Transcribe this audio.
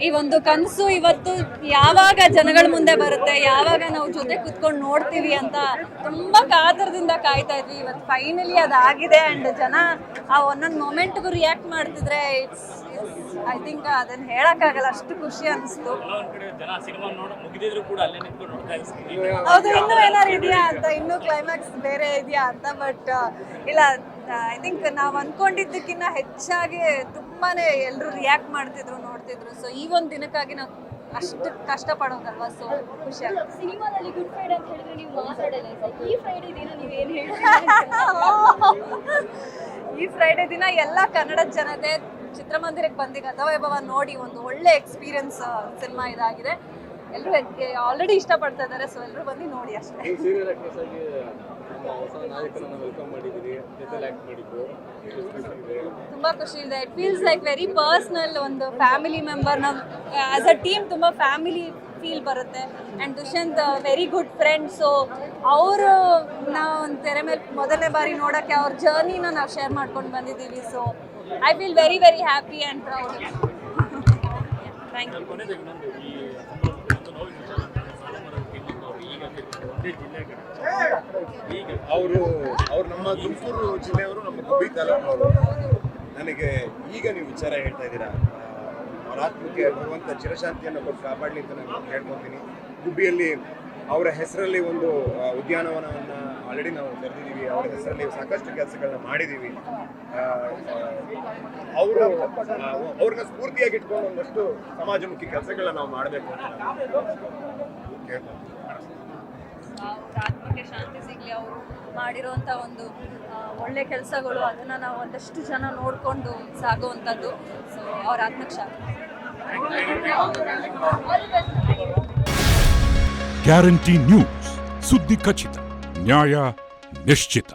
ಈ ಒಂದು ಕನಸು ಇವತ್ತು ಯಾವಾಗ ಜನಗಳ ಮುಂದೆ ಬರುತ್ತೆ, ಯಾವಾಗ ನಾವು ಜೊತೆ ಕುತ್ಕೊಂಡು ನೋಡ್ತೀವಿ ಅಂತ ತುಂಬ ಕಾತರದಿಂದ ಕಾಯ್ತಾ ಇದ್ವಿ. ಇವತ್ತು ಫೈನಲಿ ಅದಾಗಿದೆ ಆ್ಯಂಡ್ ಜನ ಆ ಒಂದೊಂದು ಮೊಮೆಂಟ್ಗೂ ರಿಯಾಕ್ಟ್ ಮಾಡ್ತಿದ್ರೆ ಇಟ್ಸ್ ಐ ಥಿಂಕ್ ಅದನ್ನು ಹೇಳೋಕ್ಕಾಗಲ್ಲ, ಅಷ್ಟು ಖುಷಿ ಅನಿಸ್ತು. ಹೌದು, ಇನ್ನೂ ಏನಾರು ಇದೆಯಾ ಅಂತ, ಇನ್ನೂ ಕ್ಲೈಮ್ಯಾಕ್ಸ್ ಬೇರೆ ಇದೆಯಾ ಅಂತ. ಬಟ್ ಇಲ್ಲ, ಐ ಥಿಂಕ್ ನಾವು ಅಂದ್ಕೊಂಡಿದ್ದಕ್ಕಿಂತ ಹೆಚ್ಚಾಗಿ ತುಂಬಾ ಎಲ್ಲರೂ ರಿಯಾಕ್ಟ್ ಮಾಡ್ತಿದ್ರು, ನೋಡ್ತಿದ್ರು. ಸೊ ಈ ಒಂದು ದಿನಕ್ಕಾಗಿ ನಾವು ಅಷ್ಟು ಕಷ್ಟಪಡೋದಲ್ವಾ, ಸೊ ಖುಷಿ ಆಗುತ್ತೆ. ಸಿನಿಮಾದಲ್ಲಿ ಗುಡ್ ಫ್ರೈಡೆ ಅಂತ ಹೇಳಿದ್ರೆ ನೀವು ಮಾತಾಡಲ್ಲ, ಈ ಫ್ರೈಡೆ ದಿನ ನೀವೇನು ಹೇಳಿ ಈ ಫ್ರೈಡೆ ದಿನ ಎಲ್ಲ ಕನ್ನಡದ ಜನತೆ ಚಿತ್ರಮಂದಿರಕ್ಕೆ ಬಂದು ಗತವೈಭವ ನೋಡಿ ಒಂದು ಒಳ್ಳೆ ಎಕ್ಸ್ಪೀರಿಯನ್ಸ್ ಸಿನಿಮಾ ಇದಾಗಿದೆ. ಎಲ್ಲರೂ ಆಲ್ರೆಡಿ ಇಷ್ಟಪಡ್ತಾ ಇದ್ದಾರೆ, ಸೊ ಎಲ್ಲರೂ ಬಂದು ನೋಡಿ ಅಷ್ಟೇ. ತುಂಬಾ ಖುಷಿ ಇದೆ. It feels like very personal, ಒಂದು ಫ್ಯಾಮಿಲಿ ಮೆಂಬರ್. ನಾವು ಆಸ್ ಅ ಟೀಮ್ ತುಂಬ ಫ್ಯಾಮಿಲಿ ಫೀಲ್ ಬರುತ್ತೆ. And Dushyant very good friend. So ಅವರು ನಾವು ಒಂದು ತೆರೆ ಮೇಲೆ ಮೊದಲನೇ ಬಾರಿ ನೋಡೋಕ್ಕೆ ಅವ್ರ ಜರ್ನಿನ ನಾವು ಶೇರ್ ಮಾಡ್ಕೊಂಡು ಬಂದಿದ್ದೀವಿ. So I feel very very happy and proud. Thank you. ಅವರು ನಮ್ಮ ತುಮಕೂರು ಜಿಲ್ಲೆಯವರು, ನಮ್ಮ ಗುಬ್ಬಿ ತಾಲೂಕಿನವರು. ನನಗೆ ಈಗ ನೀವು ವಿಚಾರ ಹೇಳ್ತಾ ಇದ್ದೀರಾ, ಅವರ ಆತ್ಮಕ್ಕೆ ಭಗವಂತ ಚಿರಶಾಂತಿಯನ್ನು ಕೊಟ್ಟು ಕಾಪಾಡಲಿ ಅಂತ ನಾನು ಹೇಳ್ಕೊತೀನಿ. ಗುಬ್ಬಿಯಲ್ಲಿ ಅವರ ಹೆಸರಲ್ಲಿ ಒಂದು ಉದ್ಯಾನವನವನ್ನು ಆಲ್ರೆಡಿ ನಾವು ತೆರೆದಿದ್ದೀವಿ. ಅವರ ಹೆಸರಲ್ಲಿ ಸಾಕಷ್ಟು ಕೆಲಸಗಳನ್ನ ಮಾಡಿದ್ದೀವಿ. ಅವ್ರನ್ನ ಸ್ಫೂರ್ತಿಯಾಗಿ ಇಟ್ಕೊಂಡು ಒಂದಷ್ಟು ಸಮಾಜಮುಖಿ ಕೆಲಸಗಳನ್ನ ನಾವು ಮಾಡಬೇಕು ಅಂತ ಕೇಳ್ಬೋದು. ಅವ್ರ ಆತ್ಮಕ್ಕೆ ಶಾಂತಿ ಸಿಗಲಿ. ಅವರು ಮಾಡಿರೋಂಥ ಒಂದು ಒಳ್ಳೆ ಕೆಲಸಗಳು, ಅದನ್ನು ನಾವು ಒಂದಷ್ಟು ಜನ ನೋಡಿಕೊಂಡು ಸಾಗುವಂಥದ್ದು. ಸೊ ಅವ್ರ ಆತ್ಮಕ್ಕೆ ಶಾಂತಿ. ಗ್ಯಾರಂಟಿ ನ್ಯೂಸ್, ಸುದ್ದಿ ಖಚಿತ, ನ್ಯಾಯ ನಿಶ್ಚಿತ.